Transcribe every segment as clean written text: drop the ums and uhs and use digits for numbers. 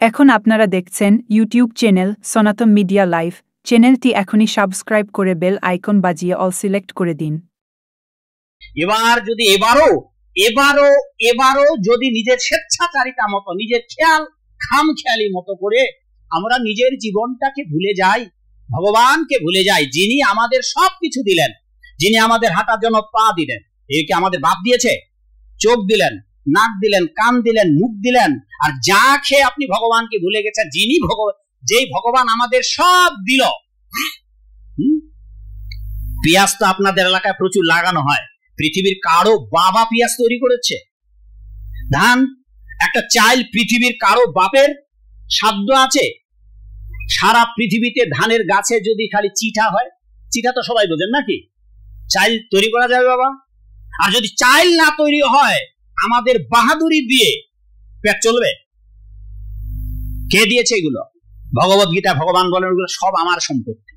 এখন আপনারা দেখছেন ইউটিউব চ্যানেল সনাতন মিডিয়া লাইভ। চ্যানেলটি এখনই সাবস্ক্রাইব করে বেল আইকন বাজিয়ে অল সিলেক্ট করে দিন। এবার যদি এবারও যদি নিজের স্বেচ্ছাচারিতা মতো, নিজের খামখেয়ালি মতো করে আমরা নিজের জীবনটাকে ভুলে যাই, ভগবানকে ভুলে যাই, যিনি আমাদের সবকিছু দিলেন, যিনি আমাদের হাঁটার জন্য পা দিলেন। একে আমাদের বাপ দিয়েছে, চোখ দিলেন, নাক দিলেন, কান দিলেন, মুখ দিলেন, আর যা খেয়ে আপনি ভগবানকে ভুলে গেছেন। যেই ভগবান আমাদের সব দিল। পেঁয়াজ তো আপনাদের এলাকায় প্রচুর লাগানো হয়, পৃথিবীর কারো বাবা পেঁয়াজ তৈরি করেছে? ধান, একটা চাইল পৃথিবীর কারো বাপের সাধ্য আছে? সারা পৃথিবীতে ধানের গাছে যদি খালি চিঠা হয়, চিঠা তো সবাই বোঝেন নাকি, চাইল তৈরি করা যাবে বাবা? আর যদি চাইল না তৈরি হয়, আমাদের বাহাদুরি দিয়ে পেট চলবে? কে দিয়েছে এগুলো? ভগবত গীতা ভগবান বলেন ওগুলো সব আমার সম্পত্তি।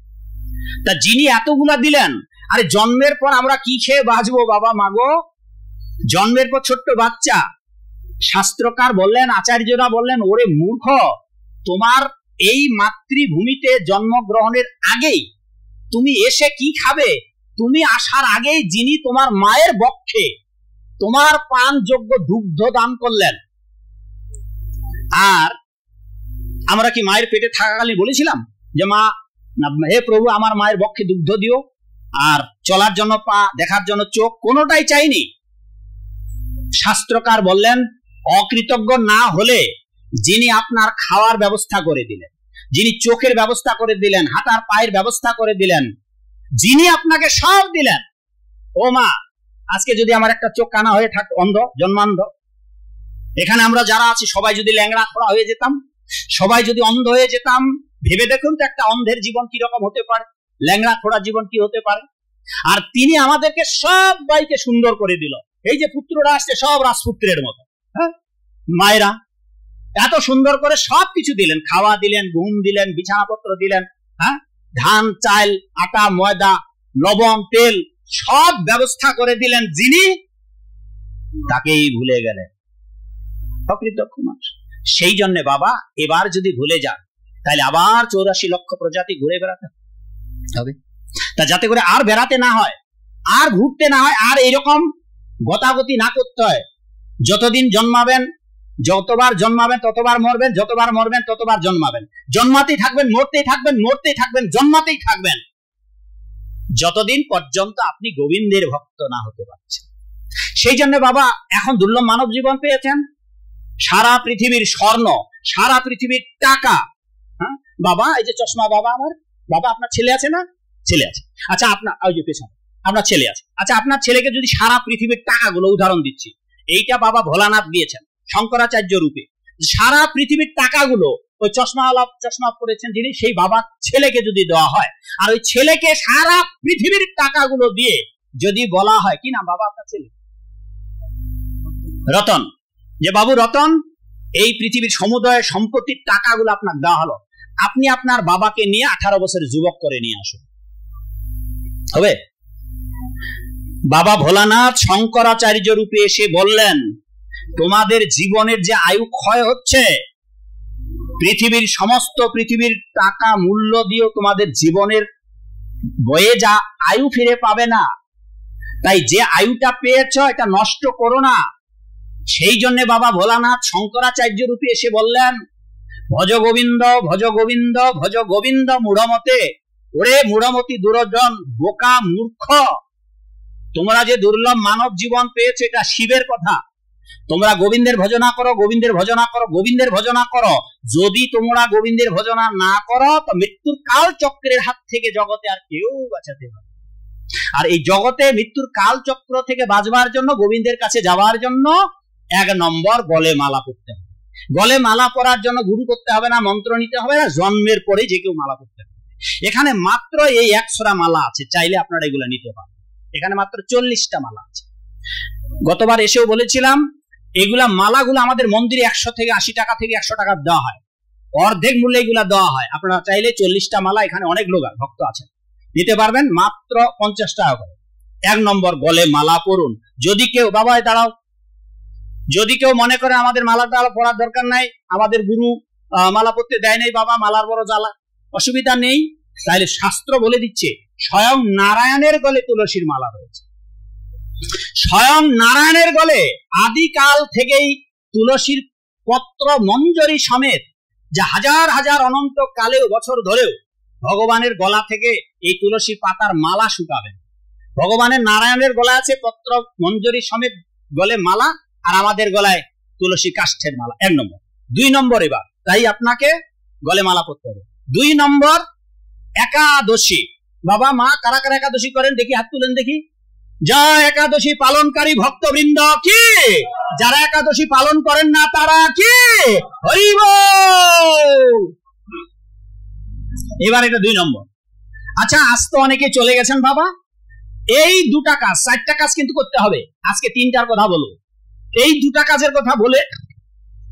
তা যিনি এতগুলা দিলেন, আরে জন্মের পর আমরা কি খেয়ে বাঁচবো বাবা মাগো? জন্মের পর ছোট্ট বাচ্চা, শাস্ত্রকার বললেন, আচার্যরা বললেন, ওরে মূর্খ, তোমার এই মাতৃভূমিতে জন্মগ্রহণের আগেই তুমি এসে কি খাবে? তুমি আসার আগেই যিনি তোমার মায়ের বক্ষে তোমার পানযোগ্য দুগ্ধ দান করলেন। আর আমরা কি মায়ের পেটে থাকাকালীন বলেছিলাম যে মা, হে প্রভু আমার মায়ের বক্ষে দুগ্ধ দিও, আর চলার জন্য পা, দেখার জন্য চোখ? কোনোটাই চাইনি। শাস্ত্রকার বললেন, অকৃতজ্ঞ না হলে যিনি আপনার খাওয়ার ব্যবস্থা করে দিলেন, যিনি চোখের ব্যবস্থা করে দিলেন, হাঁটার পায়ের ব্যবস্থা করে দিলেন, যিনি আপনাকে সব দিলেন, ও মা, আজকে যদি আমার একটা চোখ কানা হয়ে থাকতো, অন্ধ, জন্মান্ধ, এখানে আমরা যারা আছি সবাই যদি ল্যাংড়া খোড়া হয়ে যেতাম, সবাই যদি অন্ধ হয়ে যেতাম, ভেবে দেখুন তো একটা অন্ধের জীবন কিরকম হতে পারে, ল্যাংড়া খোড়া জীবন কি হতে পারে। আর তিনি আমাদেরকে সবাইকে সুন্দর করে দিল। এই যে পুত্ররা আসছে সব রাজপুত্রের মতো, হ্যাঁ, মায়েরা এত সুন্দর করে সবকিছু দিলেন, খাওয়া দিলেন, ঘুম দিলেন, বিছানাপত্র দিলেন, হ্যাঁ, ধান, চাল, আটা, ময়দা, লবণ, তেল, সব ব্যবস্থা করে দিলেন, যিনি তাকেই ভুলে গেলেন। অকৃতজ্ঞ মানুষ। সেই জন্য বাবা, এবার যদি ভুলে যান তাহলে আবার 84 লক্ষ প্রজাতি ঘুরে বেড়াতে হবে। তা যাতে করে আর বেড়াতে না হয়, আর ঘুরতে না হয়, আর এরকম গতাগতি না করতে হয়। যতদিন জন্মাবেন, যতবার জন্মাবেন ততবার মরবেন, যতবার মরবেন ততবার জন্মাবেন, জন্মাতেই থাকবেন, মরতেই থাকবেন, মরতেই থাকবেন, জন্মাতেই থাকবেন, যতদিন পর্যন্ত আপনি গোবিন্দের ভক্ত না হতে পারছেন। সেই জন্য বাবা, এখন দুর্লভ মানব জীবন পেয়েছেন, সারা পৃথিবীর স্বর্ণ, সারা পৃথিবীর টাকা। হ্যাঁ বাবা, এই যে চশমা বাবা আমার, বাবা আপনার ছেলে আছে না? ছেলে আছে। আচ্ছা, আপনার ওই যে পেছনে আপনার ছেলে আছে। আচ্ছা, আপনার ছেলেকে যদি সারা পৃথিবীর টাকাগুলো, উদাহরণ দিচ্ছি, এইটা বাবা ভোলানাথ দিয়েছেন শঙ্করাচার্য রূপে, সারা পৃথিবীর টাকাগুলো ওই চশমা পড়েছেন যিনি, সেই বাবা ছেলেকে যদি দেওয়া হয়, আর ওই ছেলেকে সারা পৃথিবীর টাকাগুলো দিয়ে যদি বলা হয়, কি নাম বাবা আপনার ছেলে? রতন। যে বাবু রতন, এই পৃথিবীর সমুদয় সম্পত্তির টাকাগুলো আপনার দেওয়া হলো, আপনি আপনার বাবাকে নিয়ে 18 বছরের যুবক করে নিয়ে আসুন, হবে? বাবা ভোলানাথ শঙ্করাচার্য রূপে এসে বললেন, তোমাদের জীবনের যে আয়ু ক্ষয় হচ্ছে, পৃথিবীর সমস্ত পৃথিবীর টাকা মূল্য দিয়েও তোমাদের জীবনের বয়ে যা আয়ু ফিরে পাবে না, তাই যে আয়ুটা পেয়েছ এটা নষ্ট করো না। সেই জন্য বাবা ভোলানাথ শঙ্করাচার্য রূপে এসে বললেন, ভজ গোবিন্দ, ভজ গোবিন্দ, ভজ গোবিন্দ মূঢ়মতে। ওরে মূঢ়মতি, দুর্জন, বোকা, মূর্খ, তোমরা যে দুর্লভ মানব জীবন পেয়েছো, এটা শিবের কথা। তোমরা গোবিন্দের ভজনা করো, গোবিন্দের ভজনা করো, গোবিন্দের ভজনা করো। যদি তোমরা গোবিন্দের ভজনা না করো, তো মৃত্যুর কাল চক্রের হাত থেকে জগতে আর কেউ বাঁচাতে পারে। আর এই জগতে মৃত্যুর কাল চক্র থেকে বাঁচবার জন্য, গোবিন্দের কাছে যাওয়ার জন্য 1 নম্বর গলে মালা পড়তে হবে। গলে মালা পরার জন্য গুরু করতে হবে না, মন্ত্র নিতে হবে না, জন্মের পরে যে কেউ মালা পড়তে হবে। এখানে মাত্র এই 100টা মালা আছে, চাইলে আপনারা এগুলো নিতে পারেন। এখানে মাত্র 40টা মালা আছে। গতবার এসেও বলেছিলাম, এগুলা মালাগুলো আমাদের মন্দিরে 100 থেকে 80 টাকা থেকে 100 টাকা দেওয়া হয়, অর্ধেক মূল্যে এগুলা দেওয়া হয়। আপনারা চাইলে 40টা মালা, এখানে অনেক লোক ভক্ত আছেন, নিতে পারবেন মাত্র 50 টাকা করে। 1 নম্বর গলে মালা পড়ুন। যদি কেউ, বাবা দাঁড়াও, যদি কেউ মনে করে আমাদের মালাটা পড়ার দরকার নাই, আমাদের গুরু মালা পরতে দেয় নাই বাবা, মালার বড় জ্বালা, অসুবিধা নেই। তাহলে শাস্ত্র বলে দিচ্ছে স্বয়ং নারায়ণের গলে তুলসীর মালা রয়েছে। স্বয়ং নারায়ণের গলে আদিকাল থেকেই তুলসীর পত্র মঞ্জরি সমেত, যা হাজার হাজার অনন্ত কালেও বছর ধরেও ভগবানের গলা থেকে এই তুলসী পাতার মালা শুকাবেন। ভগবানের নারায়ণের গলায় আছে পত্র মঞ্জরি সমেত গলে মালা, আর আমাদের গলায় তুলসী কাষ্ঠের মালা। 1 নম্বর। 2 নম্বর, এবার তাই আপনাকে গলে মালা পরতে হবে। 2 নম্বর, একাদশী। বাবা মা কারা কারা একাদশী করেন দেখি, হাত তুলেন দেখি। জয় একাদশী পালনকারী ভক্তবৃন্দ কি? যারা একাদশী পালন করেন না তারা কি? হরি বল। এবার এটা 2 নম্বর। আচ্ছা, আজ তো অনেকে চলে গেছেন বাবা, এই 2টা কাজ, 4টা কাজ কিন্তু করতে হবে। আজকে 3টার কথা বলবো। এই 2টা কাজের কথা বলে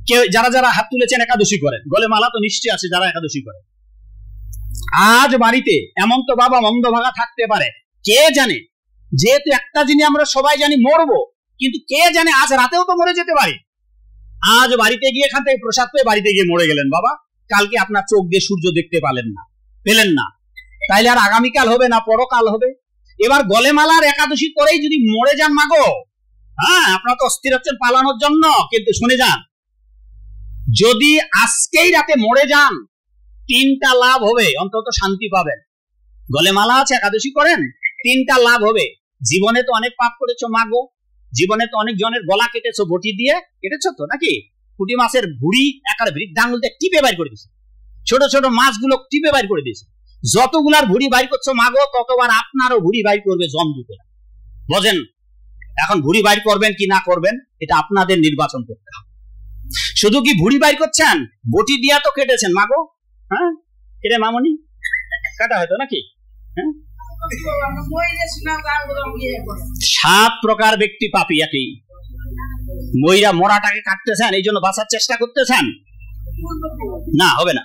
কেউ যারা যারা হাত তুলেছেন একাদশী করেন, গলে মালা তো নিশ্চয় আছে যারা একাদশী করেন। আজ বাড়িতে এমন তো বাবা মন্দ ভাগা থাকতে পারে, কে জানে, যেহেতু একটা জিনিস আমরা সবাই জানি মরবো, কিন্তু কে জানে আজ রাতেও তো মরে যেতে পারে। আজ বাড়িতে গিয়ে এখান থেকে প্রসাদ পেয়ে বাড়িতে গিয়ে মরে গেলেন বাবা, কালকে আপনার চোখ দিয়ে সূর্য দেখতে পেলেন না, তাইলে আর আগামীকাল হবে না, পরকাল হবে। এবার গলে মালার একাদশী করেই যদি মরে যান মাগো, হ্যাঁ আপনারা তো অস্থির হচ্ছেন পালানোর জন্য, কিন্তু শুনে যান, যদি আজকেই রাতে মরে যান 3টা লাভ হবে, অন্তত শান্তি পাবেন। গলে মালা আছে, একাদশী করেন, 3টা লাভ হবে। জীবনে তো অনেক পাপ করেছো মাগো, জীবনে তো অনেক জনের গলা কেটেছো, বটি দিয়ে কেটেছো তো নাকি, পুঁটি মাছের ভুড়ি একার বৃদ্ধাঙ্গুল দিয়ে টিপে বাইর করে দিয়েছে, ছোট ছোট মাছগুলো টিপে বাইর করে দিয়েছে। যতগুলার ভুড়ি বাইর করছো মাগো, ততবার আপনারও ভুড়ি বাইর করবে জমদূতে। বোঝেন? এখন ভুড়ি বাইর করবেন কি না করবেন এটা আপনাদের নির্বাচন করতে হবে। শুধু কি ভুড়ি বাইর করছেন, বটি দিয়া তো কেটেছেন মাগো, হ্যাঁ কেটে মামনি কাটা হয়তো নাকি। হ্যাঁ, 7 প্রকার ব্যক্তি পাপী। একই মইরা মরাটাকে কাটতেছেন, এই জন্য বাঁচার চেষ্টা করতেছেন না, হবে না।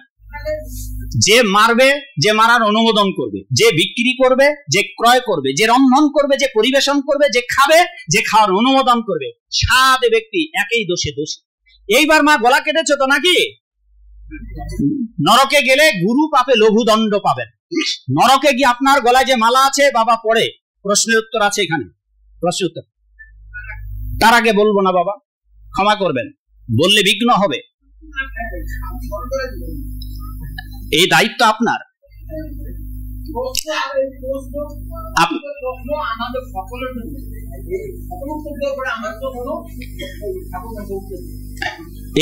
যে মারবে, যে মারার অনুমোদন করবে, যে বিক্রি করবে, যে ক্রয় করবে, যে রন্ধন করবে, যে পরিবেশন করবে, যে খাবে, যে খাওয়ার অনুমোদন করবে, 7 ব্যক্তি একই দোষে দোষী। এইবার মা গলা কেটেছো তো নাকি, নরকে গেলে গুরু পাপে লঘু দণ্ড পাবেন। নরকে গিয়ে আপনার গলায় যে মালা আছে বাবা পড়ে, প্রশ্নের উত্তর আছে এখানে, প্রশ্নের উত্তর। তার আগে বলবো না বাবা, ক্ষমা করবেন, বললে বিঘ্ন হবে। এই দায়িত্ব আপনার।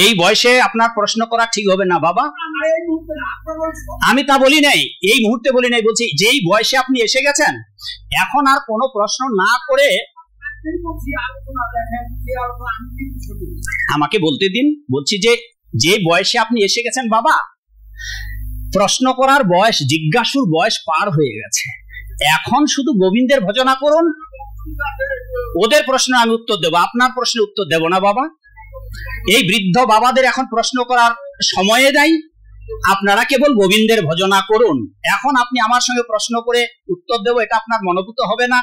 এই বয়সে আপনার প্রশ্ন করা ঠিক হবে না বাবা। আমি তা বলি নাই, এই মুহূর্তে বলি নাই, বলছি যেই বয়সে আপনি এসে গেছেন, এখন আর কোনো প্রশ্ন না করে আমাকে বলতে দিন। বলছি যে বয়সে আপনি এসে গেছেন বাবা, প্রশ্ন করার বয়স, জিজ্ঞাসুর বয়স পার হয়ে গেছে। এখন শুধু গোবিন্দের ভজনা করুন, ওদের প্রশ্ন আমি উত্তর দেবো, আপনার প্রশ্নের উত্তর দেব না বাবা। এই বৃদ্ধ বাবাদের এখন প্রশ্ন করার সময়ে দেয়, আপনারা কেবল গোবিন্দের ভজনা করুন। এখন আপনি আমার সঙ্গে প্রশ্ন করে উত্তর দেবো, এটা আপনার মনোভূত হবে না,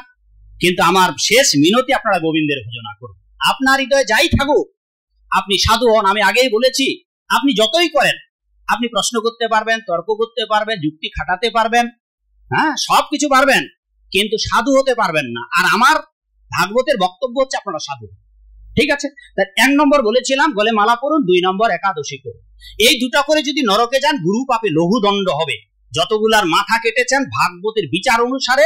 কিন্তু আমার শেষ মিনতি আপনারা গোবিন্দের ভজনা করুন। আপনার হৃদয়ে যাই থাকুক, আপনি সাধু হন। আমি আগেই বলেছি, আপনি যতই করেন, আপনি প্রশ্ন করতে পারবেন, তর্ক করতে পারবেন, যুক্তি খাটাতে পারবেন, হ্যাঁ সবকিছু পারবেন, কিন্তু সাধু হতে পারবেন না। আর আমার ভাগবতের বক্তব্য হচ্ছে আপনারা সাধু, ঠিক আছে? 1 নম্বর বলেছিলাম গলে মালা পরুন, 2 নম্বর একাদশী করুন। এই 2টা করে যদি নরকে যান, গুরু পাপে লঘু দণ্ড হবে। যতগুলার মাথা কেটেছেন ভাগবতের বিচার অনুসারে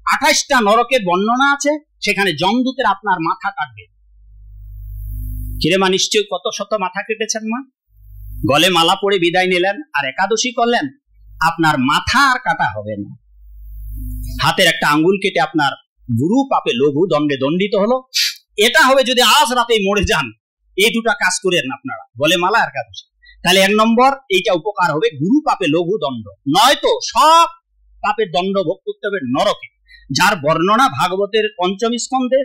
28টা নরকের বর্ণনা আছে, সেখানে যমদূতের আপনার মাথা কাটবে। কিরে মা, নিশ্চয় কত শত মাথা কেটেছেন মা, গলে মালা পরে বিদায় নিলেন আর একাদশী করলেন, আপনার মাথা আর কাটা হবে না। হাতের একটা আঙ্গুল কেটে আপনার গুরু পাপে লঘু দণ্ডে দণ্ডিত হলো। এটা হবে যদি আজ রাতে মরে যান। এই 2টা কাজ করেন আপনারা, গলে মালা আর একাদশী। তাহলে 1 নম্বর এইটা উপকার হবে, গুরু পাপে লঘু দণ্ড, নয়তো সব পাপের দণ্ড ভোগ করতে হবে নরকে, যার বর্ণনা ভাগবতের 5ম স্কন্ধে,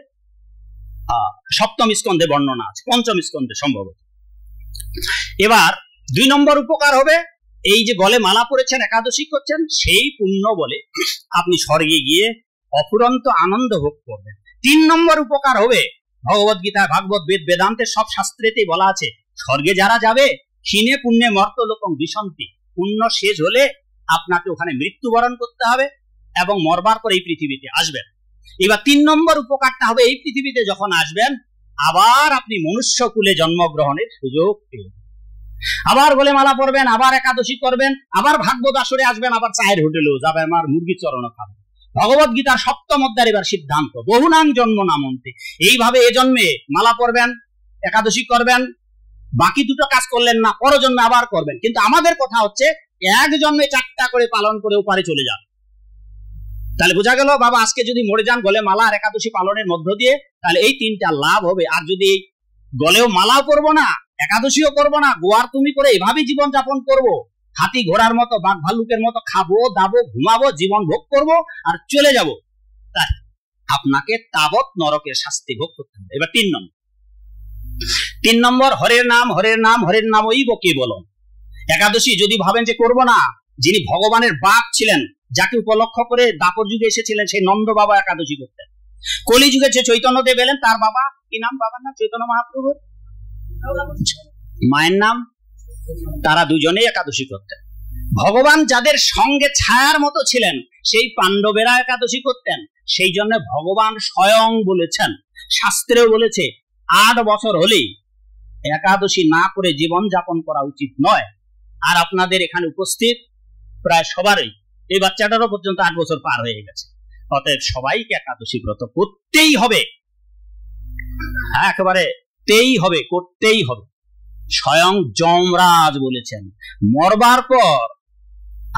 7ম স্কন্ধে বর্ণনা আছে, 5ম স্কন্ধে সম্ভবত। এবার 2 নম্বর উপকার হবে, এই যে গলে মালা পরেছেন, একাদশী করছেন, সেই পুণ্য বলে আপনি স্বর্গে গিয়ে অফুরন্ত আনন্দ ভোগ করবেন। 3 নম্বর উপকার হবে, ভগবত গীতা, ভাগবত, বেদ, বেদান্তের সব শাস্ত্রেতেই বলা আছে, স্বর্গে যারা যাবে ক্ষীণে পুণ্যে মর্তলোকং বিশন্তি, পুণ্য শেষ হলে আপনাকে ওখানে মৃত্যুবরণ করতে হবে এবং মরবার পর এই পৃথিবীতে আসবেন। এবার 3 নম্বর উপকারটা হবে, এই পৃথিবীতে যখন আসবেন আবার আপনি মনুষ্য কুলে জন্মগ্রহণের সুযোগ পেয়ে আবার গলে মালা পরবেন, আবার একাদশী করবেন, আবার ভাগবত আসরে আসবেন, আবার চায়ের হোটেলেও যাবেন, আমার মুরগির চরণ খাবেন। ভগবত গীতার 7ম অধ্যায়ের এবার সিদ্ধান্ত, বহুনাং জন্ম নামন্তে। এইভাবে এ জন্মে মালা পরবেন, একাদশী করবেন, বাকি দুটো কাজ করলেন না, পরজন্মে আবার করবেন। কিন্তু আমাদের কথা হচ্ছে এক জন্মে 4টা করে পালন করে ওপারে চলে যান। তাহলে বোঝা গেল বাবা আজকে যদি মরে যান গলে মালা আর একাদশী পালনের মধ্য দিয়ে, তাহলে এই 3টা লাভ হবে। আর যদি গলেও মালাও করবো না, একাদশীও করবো না, গোয়ার তুমি করে এভাবেই জীবন যাপন করবো, হাতি ঘোড়ার মতো বাঘ ভাল্লুকের মতো খাবো দাবো ঘুমাবো জীবন ভোগ করবো আর চলে যাব, তাই আপনাকে তাবৎ নরকের শাস্তি ভোগ করতে হবে। এবার 3 নম্বর হরের নাম হরের নাম হরের নাম ওই বকে বলো। একাদশী যদি ভাবেন যে করবো না, যিনি ভগবানের বাপ ছিলেন, যাকে উপলক্ষ করে দাপর যুগে এসেছিলেন, সেই নন্দ বাবা একাদশী করতেন। কলি যুগে যে চৈতন্যদেব এলেন, তার বাবা কি নাম, বাবার নাম চৈতন্য মহাপ্রভু, মায়ের নাম, তারা দুজনেই একাদশী করতেন। ভগবান যাদের সঙ্গে ছায়ার মতো ছিলেন, সেই পাণ্ডবেরা একাদশী করতেন। সেই জন্য ভগবান স্বয়ং বলেছেন, শাস্ত্রেও বলেছে 8 বছর হলেই একাদশী না করে জীবন যাপন করা উচিত নয়। আর আপনাদের এখানে উপস্থিত প্রায় সবারই এই বাচ্চাটারও পর্যন্ত 8 বছর পার হয়ে গেছে। অতএব সবাইকে একাদশী ব্রত করতেই হবে, একেবারে করতেই হবে। স্বয়ং যমরাজ বলেছেন, মরবার পর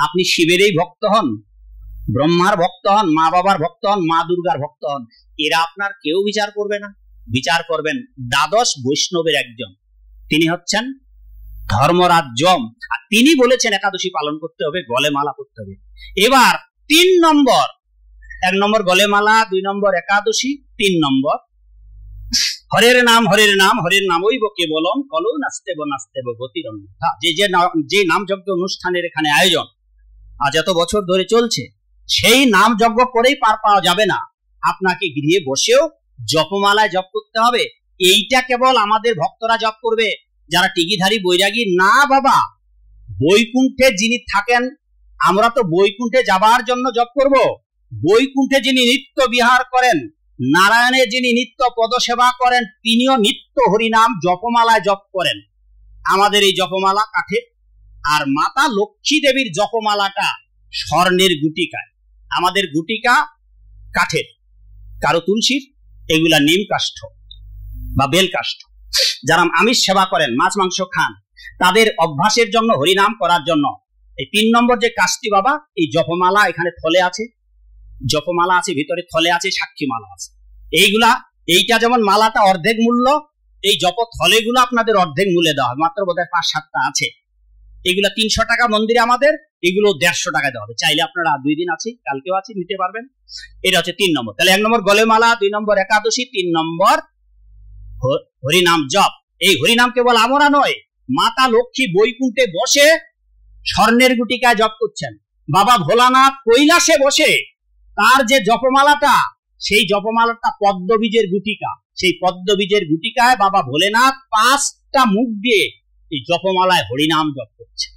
আপনি শিবেরই ভক্ত হন, ব্রহ্মার ভক্ত হন, মা বাবার ভক্ত হন, মা দুর্গার ভক্ত হন, এরা আপনার কেউ বিচার করবে না। বিচার করবেন দ্বাদশ বৈষ্ণবের একজন, তিনি হচ্ছেন ধর্মরাজ যম। আর তিনি বলেছেন একাদশী পালন করতে হবে, গলে মালা করতে হবে। এবার 3 নম্বর, 1 নম্বর গলে মালা, 2 নম্বর একাদশী, 3 নম্বর হরের নাম হরের নাম হরের নাম ওই বকে বলন কলো নাস্তেব নাস্তেব গতির অন্যথা। যে নাম যজ্ঞ অনুষ্ঠানের এখানে আয়োজন আজ এত বছর ধরে চলছে, সেই নাম যজ্ঞ করেই পার পাওয়া যাবে না, আপনাকে গৃহে বসেও জপমালায় জপ করতে হবে। এইটা কেবল আমাদের ভক্তরা জপ করবে যারা টিকিধারী বৈরাগী না বাবা। বৈকুণ্ঠে যিনি থাকেন, আমরা তো বৈকুণ্ঠে যাবার জন্য জপ করব। বৈকুণ্ঠে যিনি নিত্য বিহার করেন, নারায়ণের যিনি নিত্য পদসেবা করেন, তিনিও নিত্য হরিনাম জপমালায় জপ করেন। আমাদের এই জপমালা কাঠের, আর মাতা লক্ষ্মী দেবীর জপমালাটা স্বর্ণের গুটিকায়। আমাদের গুটিকা কাঠের, কারো তুলসীর, এগুলা নিম কাষ্ঠ বা বেল কাষ্ঠ। যারা আমিষ সেবা করেন, মাছ মাংস খান, তাদের অভ্যাসের জন্য, হরিনাম করার জন্য এই 3 নম্বর যে কাষ্টি বাবা, এই জপমালা এখানে থলে আছে, জপমালা আছে, ভিতরে থলে আছে, সাক্ষী মালা আছে। এইটা যেমন মালাটা অর্ধেক মূল্য, এই জপ থলেগুলো আপনাদের অর্ধেক মূল্যে দেওয়া হয়, মাত্র বোধহয় 5-7টা আছে। এগুলা 300 টাকা মন্দিরে আমাদের, এগুলো 150 টাকা দেওয়া হবে। চাইলে আপনারা 2 দিন আছে, কালকেও আছে, নিতে পারবেন। এটা হচ্ছে 3 নম্বর। তাহলে 1 নম্বর গলে মালা, 2 নম্বর একাদশী, 3 নম্বর হরিনাম জপ। এই হরিনাম কেবল আমরা নয়, মাতা লক্ষ্মী বৈকুণ্ঠে বসে স্বর্ণের গুটিকায় জপ করছেন। বাবা ভোলানাথ কৈলাসে বসে তার যে জপমালাটা, সেই জপমালাটা পদ্মবীজের গুটিকা। সেই পদ্মবীজের গুটিকায় বাবা ভোলেনাথ 5টা মুখ দিয়ে এই জপমালায় হরিনাম জপ করছে।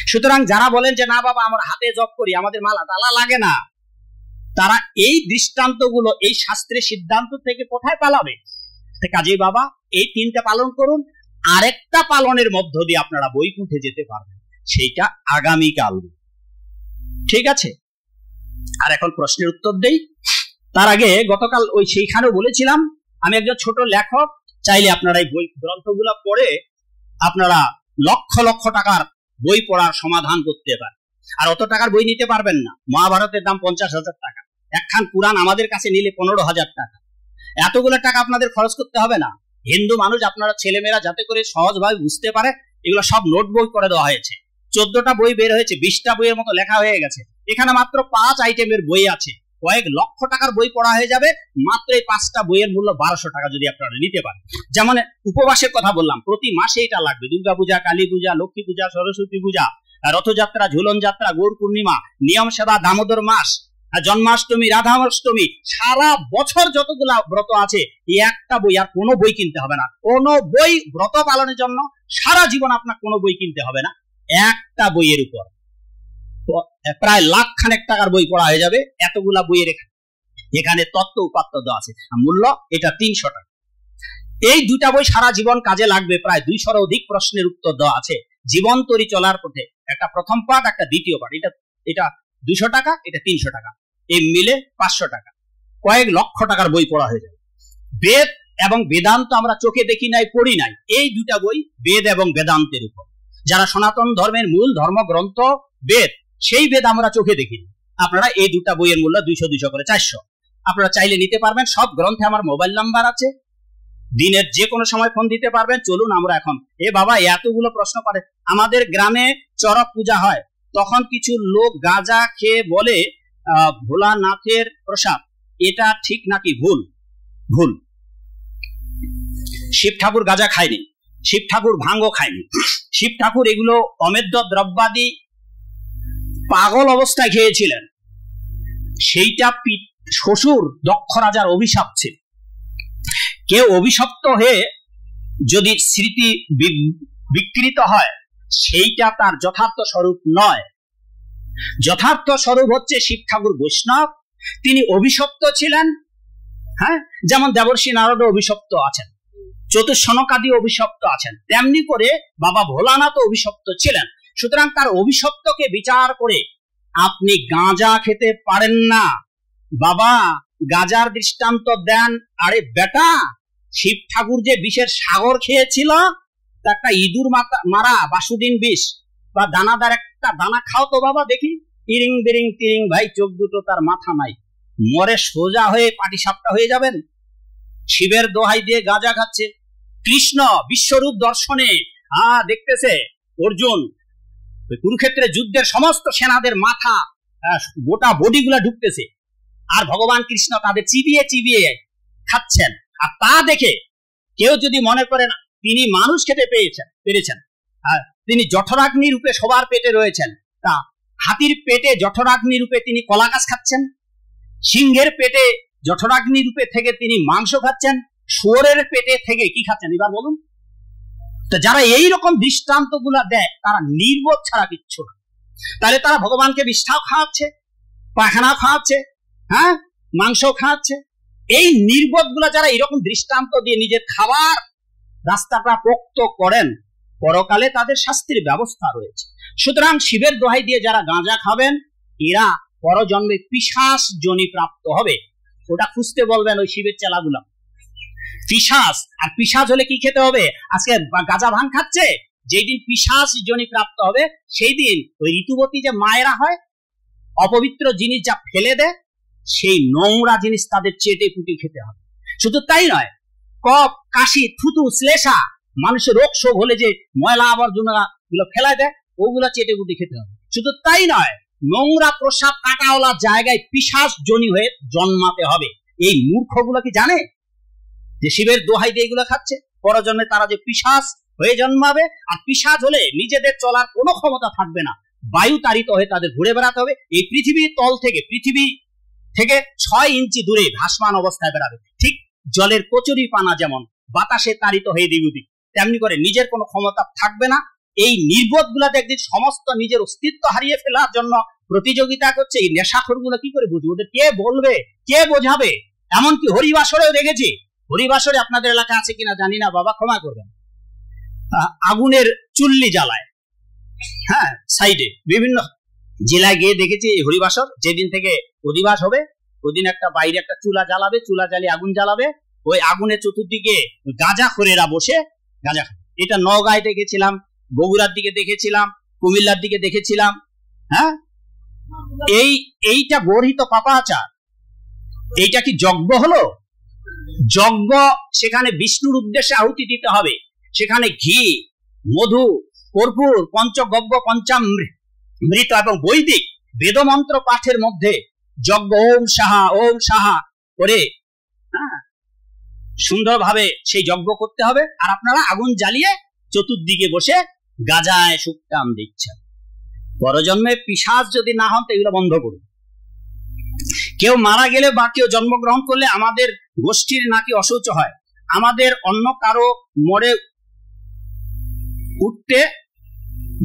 সুতরাং যারা বলেন যে না বাবা আমরা হাতে জপ করি, আমাদের মালা তালা লাগে না, তারা এই দৃষ্টান্তগুলো, এই শাস্ত্রের সিদ্ধান্ত থেকে কোথায় পালাবে? কাজেই বাবা এই 3টা পালন করুন, আরেকটা পালনের মধ্য দিয়ে আপনারা বৈকুণ্ঠে যেতে পারবেন, সেইটা আগামীকাল। ঠিক আছে? আর এখন প্রশ্নের উত্তর দেই। তার আগে গতকাল সেইখানেও বলেছিলাম, আমি একজন ছোট লেখক, চাইলে আপনারা এই বই গ্রন্থগুলো পড়ে আপনারা লক্ষ লক্ষ টাকার বই পড়ার সমাধান করতে পারেন। আর অত টাকার বই নিতে পারবেন না। মহাভারতের দাম 50,000 টাকা, একখান পুরাণ আমাদের কাছে নিলে 15,000 টাকা। এতগুলো টাকা আপনাদের খরচ করতে হবে না। হিন্দু মানুষ, আপনারা ছেলেমেয়েরা যাতে করে সহজভাবে বুঝতে পারে, এগুলো সব নোট বই করে দেওয়া হয়েছে। 14টা বই বের হয়েছে, 20টা বইয়ের মতো লেখা হয়ে গেছে। এখানে মাত্র 5 আইটেমের বই আছে, কয়েক লক্ষ টাকার বই পড়া হয়ে যাবে। মাত্র এই 5টা বইয়ের মূল্য 1200 টাকা যদি আপনারা নিতে পারেন। যেমন উপবাসের কথা বললাম, প্রতি মাসে এটা লাগবে। দুর্গা পূজা, কালী পূজা, লক্ষ্মী পূজা, সরস্বতী পূজা, রথযাত্রা, ঝুলন যাত্রা, গৌর পূর্ণিমা, নিয়ম সেবা, দামোদর মাস, জন্মাষ্টমী, রাধাষ্টমী, সারা বছর যতগুলা ব্রত আছে, এই একটা বই, আর কোনো বই কিনতে হবে না। কোনো বই ব্রত পালনের জন্য সারা জীবন আপনার কোনো বই কিনতে হবে না, একটা বইয়ের উপর প্রায় লাখখানেক টাকার বই পড়া হয়ে যাবে। এতগুলা বইয়ের এখানে তত্ত্ব উপাত্ত দেওয়া আছে, মূল্য এটা 300 টাকা। এই দুটা বই সারা জীবন কাজে লাগবে। প্রায় 200-এর অধিক প্রশ্নের উত্তর দেওয়া আছে জীবন তৈরি চলার পথে। একটা প্রথম পার্ট, একটা দ্বিতীয় পার্ট। এটা 200 টাকা, এটা 300 টাকা, এই মিলে 500 টাকা। কয়েক লক্ষ টাকার বই পড়া হয়ে যাবে। বেদ এবং বেদান্ত আমরা চোখে দেখি নাই, পড়ি নাই। এই দুটা বই বেদ এবং বেদান্তের উপর। যারা সনাতন ধর্মের মূল ধর্মগ্রন্থ বেদ, সেই বেদ আমরা চোখে দেখিনি। আপনারা এই দুটা বইয়ের মূল্য 200 করে 400। আপনারা চাইলে নিতে পারবেন। সব গ্রন্থে আমার মোবাইল নাম্বার আছে, দিনের যে কোনো সময় ফোন দিতে পারবেন। চলুন আমরা এখন, বাবা এতগুলো প্রশ্ন করে। আমাদের গ্রামে চড়ক পূজা হয়, তখন কিছু লোক গাঁজা খেয়ে বলে ভোলানাথের প্রসাদ। এটা ঠিক নাকি ভুল? ভুল। শিব ঠাকুর গাঁজা খায়নি, শিব ঠাকুর ভাঙ্গও খায়নি। শিব ঠাকুর এগুলো অমেদ্য দ্রব্যাদি পাগল অবস্থায় খেয়েছিলেন। সেইটা শ্বশুর দক্ষ রাজার অভিশাপ ছিল। কেউ অভিশপ্ত হয়ে যদি স্মৃতি বিকৃত হয়, সেইটা তার যথার্থ স্বরূপ নয়। যথার্থ স্বরূপ হচ্ছে শিব ঠাকুর বৈষ্ণব, তিনি অভিশপ্ত ছিলেন। হ্যাঁ, যেমন দেবর্ষি নারদ অভিশপ্ত আছেন, চতুর্শনকাদি অভিশপ্ত আছেন, তেমনি করে বাবা ভোলানাথ অভিশপ্ত ছিলেন। সুতরাং তার অভিশপ্তকে বিচার করে আপনি গাঁজা খেতে পারেন না। বাবা গাঁজার দৃষ্টান্ত দেন। আরে বেটা, শিব ঠাকুর যে বিষের সাগর খেয়েছিল, একটা ইঁদুর মারা বাসুদিন বিষ বা দানাদার একটা দানা খাও তো বাবা দেখি, তিরিং বিরিং তিরিং, ভাই চোখ দুটো তার মাথা নাই, মরে সোজা হয়ে পাটিসাপটা হয়ে যাবেন। শিবের দোহাই দিয়ে গাঁজা খাচ্ছে। কৃষ্ণ বিশ্বরূপ দর্শনে দেখতেছে অর্জুন কুরুক্ষেত্রে যুদ্ধের সমস্ত সেনাদের মাথা গোটা বডি গুলা ঢুকতেছে, আর ভগবান কৃষ্ণ তাদের চিবিয়ে চিবিয়ে খাচ্ছেন। আর তা দেখে কেউ যদি মনে করেন তিনি মানুষ খেতে পেরেছেন, তিনি জঠরাগ্নি রূপে সবার পেটে রয়েছেন, তা হাতির পেটে জঠরাগ্নি রূপে তিনি কলা গাছ খাচ্ছেন, সিংহের পেটে জঠরাগ্নি রূপে থেকে তিনি মাংস খাচ্ছেন, শুয়োরের পেটে থেকে কি খাচ্ছেন এবার বলুন? তো যারা এই রকম দৃষ্টান্ত গুলা দেয়, তারা নির্বোধ ছাড়া কিচ্ছু না। তাহলে তারা ভগবানকে বিষ্ঠাও খাওয়াচ্ছে, পায়খানা খাওয়াচ্ছে, হ্যাঁ মাংস খাওয়াচ্ছে। এই নির্বোধ গুলা যারা এরকম দৃষ্টান্ত দিয়ে নিজের খাবার রাস্তাটা পোক্ত করেন, পরকালে তাদের শাস্তির ব্যবস্থা রয়েছে। সুতরাং শিবের দোহাই দিয়ে যারা গাঁজা খাবেন, এরা পরজন্মে পিশাচ যোনি প্রাপ্ত হবে। ওটা খুঁজতে বলবেন ওই শিবের চেলাগুলা। পিশাচ, আর পিশাচ হলে কি খেতে হবে? আজকে গাঁজা ভাং খাচ্ছে, যেই দিন পিশাচ যোনি প্রাপ্ত হবে, সেই দিন ওই ঋতুবতী যে মায়েরা হয়, অপবিত্র জিনিস যা ফেলে দেয়, সেই নোংরা জিনিস তাদের চেটে পুটে খেতে হবে। শুধু তাই নয়, কফ, কাশি, থুতু, শ্লেষা, মানুষের রোগ শোক হলে যে ময়লা আবর্জনা গুলো ফেলায় দেয়, ওগুলো চেটে পুটে খেতে হবে। শুধু তাই নয়, নোংরা প্রসাদ কাটাওয়ালা জায়গায় পিশাচ যোনি হয়ে জন্মাতে হবে। এই মূর্খগুলো কি জানে যে শিবের দোহাই দিয়ে এগুলো খাচ্ছে? পরজন্মে তারা যে পিশাচ হয়ে জন্মাবে, আর পিশাচ হলে নিজেদের চলার কোনো ক্ষমতা থাকবে না, বায়ু তাড়িত হয়ে তাদের ঘুরে বেড়াতে হবে। এই পৃথিবীর তল থেকে, পৃথিবী থেকে 6 ইঞ্চি দূরে ভাসমান অবস্থায় বেড়াবে। ঠিক জলের কচুরি পানা যেমন বাতাসে তাড়িত হয়ে দিক ওদিক, তেমনি করে নিজের কোনো ক্ষমতা থাকবে না। এই নির্বোধ গুলাতে একদিন সমস্ত নিজের অস্তিত্ব হারিয়ে ফেলার জন্য প্রতিযোগিতা করছে। এই নেশাখোর গুলো কি করে বুঝবে? ওদের কে বলবে, কে বোঝাবে? এমনকি হরিবাসরেও দেখেছি, হরিবাসরে আপনাদের এলাকা আছে কিনা জানি না, বাবা ক্ষমা করবেন, আগুনের চুল্লি জ্বালায়, হ্যাঁ সাইডে বিভিন্ন জেলায় গিয়ে দেখেছি হরিবাসর যেদিন থেকে অধিবাস হবে, ওদিন একটা বাইরে একটা চুলা জ্বালাবে, চুলা জ্বালিয়ে আগুন জ্বালাবে, ওই আগুনের চতুর্দিকে গাঁজাখোরেরা বসে গাঁজা খাবে। এটা নওগাঁয় দেখেছিলাম, বগুড়ার দিকে দেখেছিলাম, কুমিল্লার দিকে দেখেছিলাম। হ্যাঁ, এইটা গর্হিত পাপাচার। এইটা কি যজ্ঞ হলো? যজ্ঞ, সেখানে বিষ্ণুর উদ্দেশ্যে আহুতি দিতে হবে, সেখানে ঘি, মধু, কর্পূর, পঞ্চগব্য, পঞ্চামৃত এবং বৈদিক বেদমন্ত্র পাঠের মধ্যে যজ্ঞ ওম সাহা করে সুন্দরভাবে সেই যজ্ঞ করতে হবে। আর আপনারা আগুন জ্বালিয়ে চতুর্দিকে বসে গাজায় সুক্তাম দিচ্ছেন। পরজন্মে পিশাচ যদি না হন তো এগুলো বন্ধ করুন। কেউ মারা গেলে বা কেউ জন্মগ্রহণ করলে আমাদের গোষ্ঠীর নাকি অশৌচ হয়, আমাদের অন্য কারো মরে উঠতে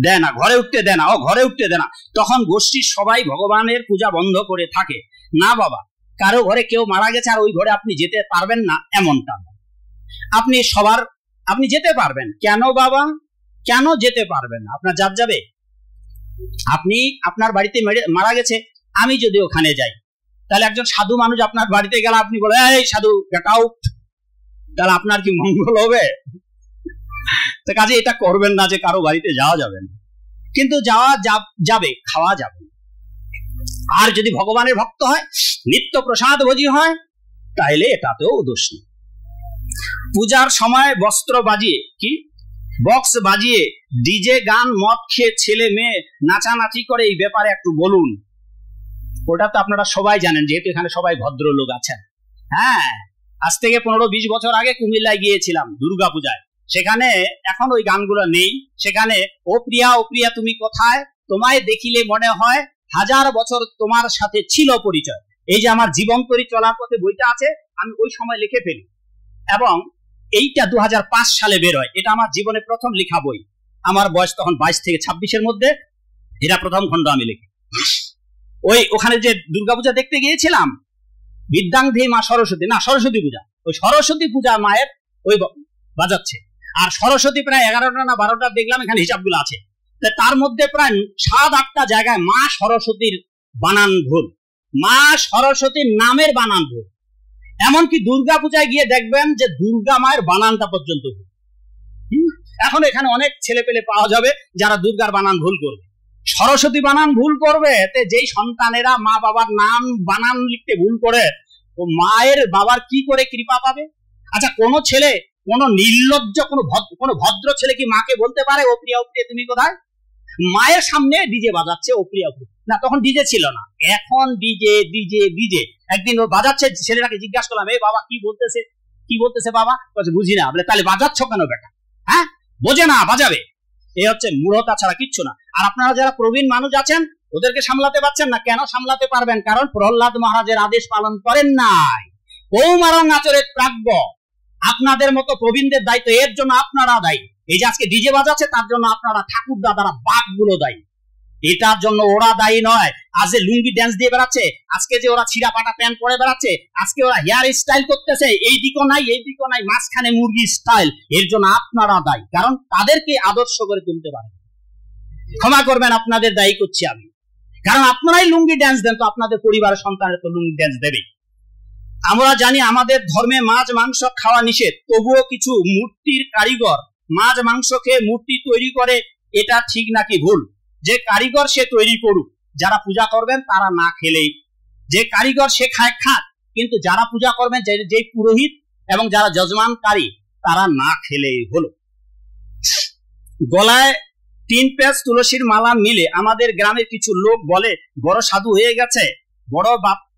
দেয় না, ঘরে উঠতে দেয় না, ঘরে উঠতে দেয় না। তখন গোষ্ঠীর সবাই ভগবানের পূজা বন্ধ করে থাকে। না বাবা, কারো ঘরে কেউ মারা গেছে আর ওই ঘরে আপনি যেতে পারবেন না এমনটা না। আপনি যেতে পারবেন। কেন বাবা, কেন যেতে পারবেন না? আপনার জাত যাবে? আপনি আপনার বাড়িতে মারা গেছে, আমি যদি ওখানে যাই, তাহলে একজন সাধু মানুষ আপনার বাড়িতে গেলে আপনি বলে, এই সাধু গেট আউট, তাহলে আপনার কি মঙ্গল হবে? তো কাজে এটা করবেন না যে কারো বাড়িতে যাওয়া যাবে না। কিন্তু যাওয়া যাবে, খাওয়া যাবে। আর যদি ভগবানের ভক্ত হয়, নিত্য প্রসাদ ভোজি হয়, তাহলে এটাতেও দোষ নেই। পূজার সময় বস্ত্র বাজিয়ে, কি বক্স বাজিয়ে, ডিজে গান, মদ খেয়ে ছেলে মেয়ে নাচানাচি করে, এই ব্যাপারে একটু বলুন। ওটা তো আপনারা সবাই জানেন, যেহেতু এখানে সবাই ভদ্রলোক আছেন। হ্যাঁ, আজ থেকে 15-20 বছর আগে কুমিল্লায় গিয়েছিলাম দুর্গা পূজায়। সেখানে এখন ওই গানগুলো নেই। সেখানে ও প্রিয়া ও প্রিয়া তুমি কোথায়, তোমায় দেখিলে মনে হয় 1000 বছর তোমার সাথে ছিল পরিচয়। এই যে আমার জীবন তরি চলার পথে বইটা আছে, আমি ওই সময় লিখে ফেলি, এবং এইটা 2005 সালে বের হয়। এটা আমার জীবনে প্রথম লেখা বই। আমার বয়স তখন 22 থেকে 26-এর মধ্যে। এটা প্রথম খণ্ড আমি লিখি। ওখানে যে দুর্গাপূজা দেখতে গিয়েছিলাম, বিদ্যাঙ্গী মা সরস্বতী, না সরস্বতী পূজা, ওই সরস্বতী পূজা মায়ের ওই বাজাচ্ছে। আর সরস্বতী প্রায় 11টা না 12টা দেখলাম, এখানে হিসাবগুলো আছে। তার মধ্যে প্রায় 7-8টা জায়গায় মা সরস্বতীর বানান ভুল, মা সরস্বতীর নামের বানান ভুল। এমনকি দুর্গা পূজায় গিয়ে দেখবেন যে দুর্গা মায়ের বানানটা পর্যন্ত ভুল। এখন এখানে অনেক ছেলে পেলে পাওয়া যাবে যারা দুর্গার বানান ভুল করবে, সরস্বতী বানান ভুল করবে। যেই সন্তানেরা মা বাবার নাম বানান লিখতে ভুল করে, ও মায়ের বাবার কি করে কৃপা পাবে? আচ্ছা, কোন ছেলে, কোন নির্লজ্জ, কোন ভদ্র ছেলে কি মাকে বলতে পারে ও প্রিয়া তুমি কোথায়? মায়ের সামনে ডিজে বাজাচ্ছে ও প্রিয়া না, তখন ডিজে ছিল না, এখন ডিজে ডিজে ডিজে। একদিন ও বাজাচ্ছে, ছেলেটাকে জিজ্ঞাসা করলাম, এই বাবা কি বলতেছে বাবা? বুঝি না। বলে তাহলে বাজাচ্ছ কেন বেটা? হ্যাঁ, বোঝে না, বাজাবে। এই হচ্ছে মূঢ়তা ছাড়া কিচ্ছু না। আর আপনারা যারা প্রবীণ মানুষ আছেন, ওদেরকে সামলাতে পারছেন না। কেন সামলাতে পারবেন? কারণ প্রহ্লাদ মহারাজের আদেশ পালন করেন নাই। কৌমারং আচরেত প্রাজ্ঞ। আপনাদের মতো প্রবীণদের দায়িত্ব, এর জন্য আপনারা দায়ী। এই যে আজকে ডিজে বাজাচ্ছে, তার জন্য আপনারা ঠাকুর দাদারা বাঘগুলো দায়ী। এটার জন্য ওরা দায়ী নয়। আজ যে লুঙ্গি ড্যান্স দিয়ে বেড়াচ্ছে, আজকে যে ওরা ছিঁড়া পাটা প্যান্ট পরে বেড়াচ্ছে, আজকে ওরা হেয়ার স্টাইল করতেছে, এই দিকও নাই এই দিকও নাই, মাঝখানে মুরগি স্টাইল, এর জন্য আপনারা দায়ী। কারণ তাদেরকে আদর্শ করে তুলতে পারে। ক্ষমা করবেন, আপনাদের দায়ী করছি আমি। কারণ আপনারাই লুঙ্গি ড্যান্স দেন, তো আপনাদের পরিবারের সন্তানের তো লুঙ্গি ড্যান্স দেবে। আমরা জানি আমাদের ধর্মে মাছ মাংস খাওয়া নিষেধ, তবুও কিছু মূর্তির কারিগর মাছ মাংস খেয়ে মূর্তি তৈরি করে। এটা ঠিক নাকি ভুল? যে কারিগর সে তৈরি করুক, যারা পূজা করবেন তারা না খেলেই, যে কারিগর সে খায় খাক, কিন্তু যারা পূজা করবেন, যে পুরোহিত এবং যারা যজমানকারী, তারা না খেলেই হলো। গলায় 3 পেঁচ তুলসীর মালা মিলে আমাদের গ্রামের কিছু লোক বলে বড় সাধু হয়ে গেছে।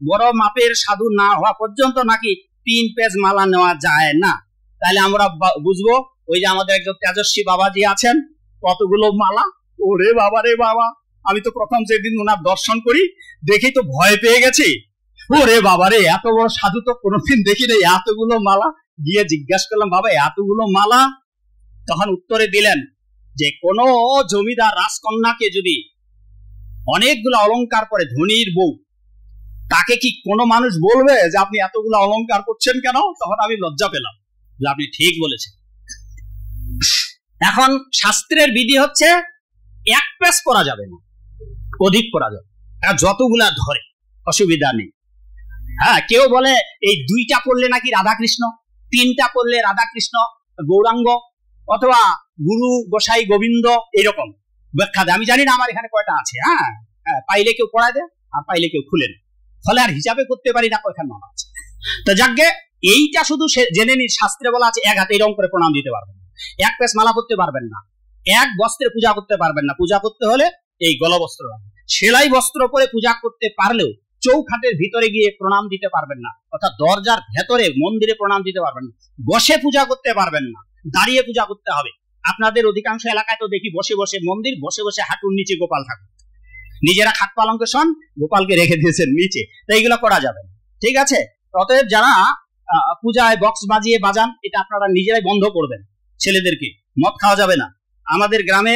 বড় মাপের সাধু না হওয়া পর্যন্ত নাকি 3 পেঁচ মালা নেওয়া যায় না। তাহলে আমরা বুঝবো, ওই যে আমাদের একজন তেজস্বী বাবাজি আছেন, কতগুলো মালা। ওরে বাবা রে বাবা, আমি তো প্রথম যেদিন ওনার দর্শন করি, দেখি তো ভয় পেয়ে গেছি। ওরে বাবা রে, এত বড় সাধু তো কোনোদিন দেখি নাই, এতগুলো মালা। গিয়ে জিজ্ঞাসা করলাম, বাবা এতগুলো মালা? তখন উত্তরে দিলেন যে কোন জমিদার রাজকন্যাকে যদি অনেকগুলো অলংকার পরে, ধনীর বউ, তাকে কি কোনো মানুষ বলবে যে আপনি এতগুলো অলংকার করছেন কেন? তখন আমি লজ্জা পেলাম যে আপনি ঠিক বলেছেন। এখন শাস্ত্রের বিধি হচ্ছে 1 পেঁচ করা যাবে না, অধিক করা যাবে, যতগুলা ধরে অসুবিধা নেই। হ্যাঁ, কেউ বলে এই 2টা পড়লে নাকি রাধাকৃষ্ণ, 3টা পড়লে রাধাকৃষ্ণ গৌরাঙ্গ, অথবা গুরু গোসাই গোবিন্দ, এইরকম ব্যাখ্যা দেয়। আমি জানি না আমার এখানে কয়টা আছে। হ্যাঁ, পাইলে কেউ পড়ায় দেয়, আর পাইলে কেউ খুলে নেয়, ফলে আর হিসাবে করতে পারি না কয়খানে নাম আছে। তো যাকে এইটা শুধু জেনে নিন, শাস্ত্রে বলা আছে 1 হাতে এরকম করে প্রণাম দিতে পারবেন না, 1 পেঁচ মালা করতে পারবেন না, 1 বস্ত্রে পূজা করতে পারবেন না। পূজা করতে হলে এই গলবস্ত্র, সেলাই বস্ত্র পরে পূজা করতে পারলেও চৌখাটের ভিতরে গিয়ে প্রণাম দিতে পারবেন না, অর্থাৎ দরজার ভেতরে মন্দিরে প্রণাম দিতে পারবেন না। বসে পূজা করতে পারবেন না, দাঁড়িয়ে পূজা করতে হবে। আপনাদের অধিকাংশ এলাকায় তো দেখি বসে বসে মন্দির, বসে বসে হাঁটুর নিচে গোপাল ঠাকুর, নিজেরা খাট পালঙ্কে শোন, গোপালকে রেখে দিয়েছেন নিচে। তো এইগুলো করা যাবে না, ঠিক আছে? অতএব যারা পূজায় বক্স বাজিয়ে বাজান, এটা আপনারা নিজেরাই বন্ধ করবেন। ছেলেদেরকে মদ খাওয়া যাবে না, আমাদের গ্রামে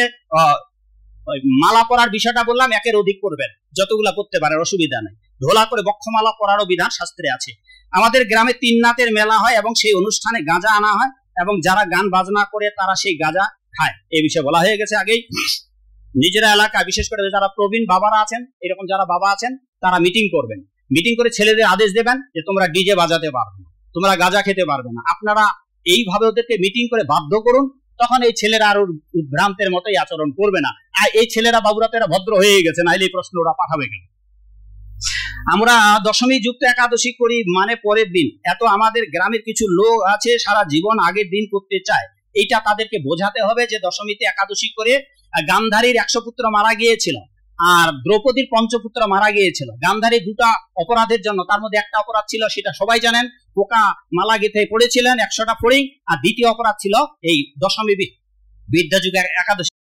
মালা পরার বিষয়টা বললাম, একের অধিক করবেন, যতগুলা করতে পারেন, অসুবিধা নেই। ঢোলা করে বক্ষমালা পরারও বিধান শাস্ত্রে আছে। আমাদের গ্রামে 3 রাতের মেলা হয় এবং সেই অনুষ্ঠানে গাঁজা আনা হয় এবং যারা গান বাজনা করে তারা সেই গাঁজা খায়। এই বিষয়ে বলা হয়ে গেছে আগেই। নিজেরা এলাকায় বিশেষ করে যারা প্রবীণ বাবারা আছেন, এরকম যারা বাবা আছেন, তারা মিটিং করবেন। মিটিং করে ছেলেদের আদেশ দেবেন যে তোমরা ডিজে বাজাতে পারবে না, তোমরা গাঁজা খেতে পারবে না। আপনারা এইভাবে ওদেরকে মিটিং করে বাধ্য করুন, তখন এই ছেলেরা আর ভ্রান্তের মতোই আচরণ করবে না। আর এই ছেলেরা বাবুরা তো এরা ভদ্র হয়ে গেছে, নাইলে এই প্রশ্ন ওরা পাঠাবে কেন? আমরা দশমী যুক্ত একাদশী করি মানে পরের দিন। এত আমাদের গ্রামের কিছু লোক আছে সারা জীবন আগের দিন করতে চায়। এইটা তাদেরকে বোঝাতে হবে যে দশমীতে একাদশী করে গান্ধারীর 100 পুত্র মারা গিয়েছিল আর দ্রৌপদীর পঞ্চপুত্র মারা গিয়েছিল। গান্ধারী 2টা অপরাধের জন্য, তার মধ্যে একটা অপরাধ ছিল সেটা সবাই জানেন, পোকা মালা গেঁথে পড়েছিলেন 100টা ফড়িং, আর দ্বিতীয় অপরাধ ছিল এই দশমী বিদ্যাযুগের একাদশী।